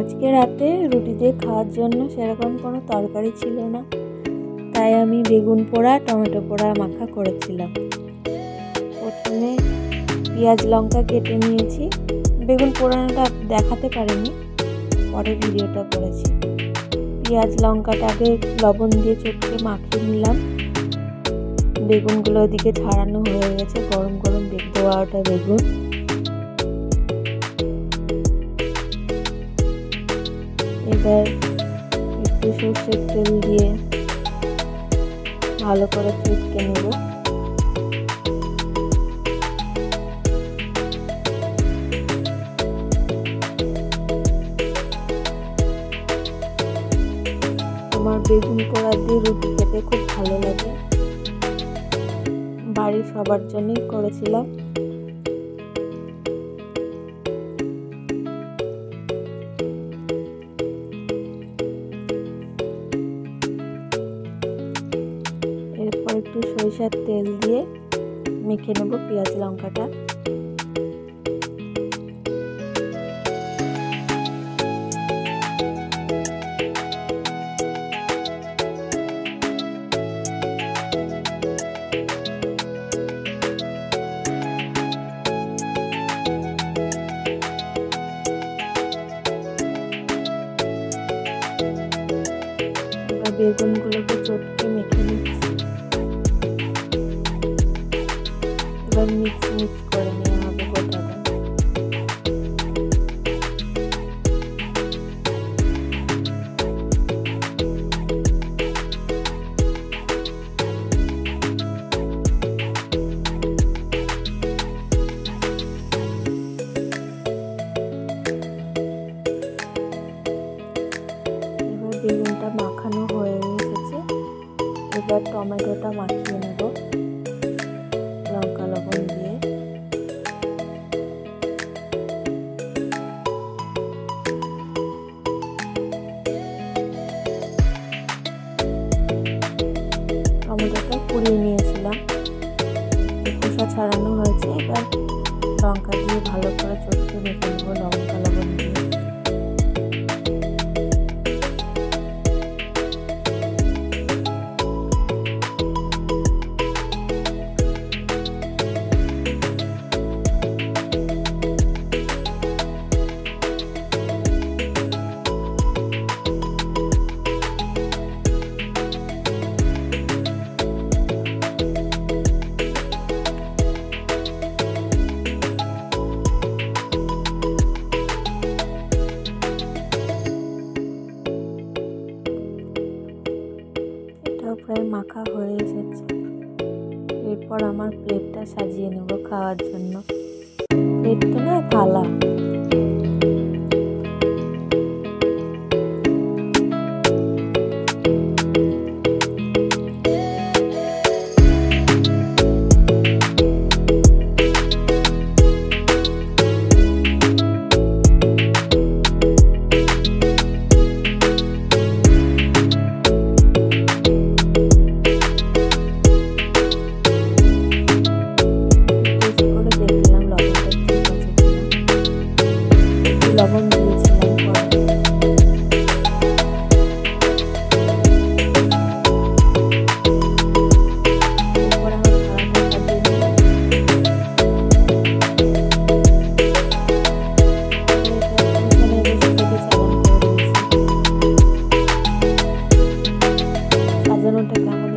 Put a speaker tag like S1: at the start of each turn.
S1: আজকে রাতে রুটি দিয়ে খাওয়ার জন্য সেরকম কোনো তরকারি ছিল না, তাই আমি বেগুন পোড়া টমেটো পোড়া মাখা করেছিলাম। প্রথমে পেঁয়াজ লঙ্কা কেটে নিয়েছি। বেগুন পোড়ানোটা দেখাতে পারিনি, পরে ভিডিওটা করেছি। পেঁয়াজ লঙ্কাটা আগে লবণ দিয়ে চটকে মাখিয়ে নিলাম। বেগুনগুলো ওদিকে ছাড়ানো হয়ে গেছে, গরম গরম দেওয়া ওটা বেগুন। এবার একটু সর্ষের তেল দিয়ে ভালো করে চটকে নেব। আমার বেগুন পোড়া দিয়ে রুটি খেতে খুব ভালো লাগে, বাড়ির সবার জন্যই করেছিলাম। এরপর একটু সরিষার তেল দিয়ে মেখে নেব পেঁয়াজ লঙ্কাটা। বেগুনগুলোকে চটকে মেখে নিচ্ছি। এবার মিক্স করে নেওয়া হবে গোটাটা। এবার বেগুনটা মাখানো হয়ে এসেছে। এবার টমেটোটা মাখিয়ে নেব লঙ্কা লবণ দিয়ে। টমেটোটা পুড়িয়ে নিয়েছিলাম, খোসা ছাড়ানো হয়েছে। এবার লঙ্কা দিয়ে ভালো করে চটকে মেখে নেব লঙ্কা লবণ দিয়ে। প্রায় মাখা হয়ে এসেছে। এরপর আমার প্লেটটা সাজিয়ে নেব খাওয়ার জন্য। প্লেটটা না, থালা। লবণ দিয়েছিলাম পরে। এরপরে আমার খাওয়াটা সাজিয়ে নিলাম। সাজানোটা কেমন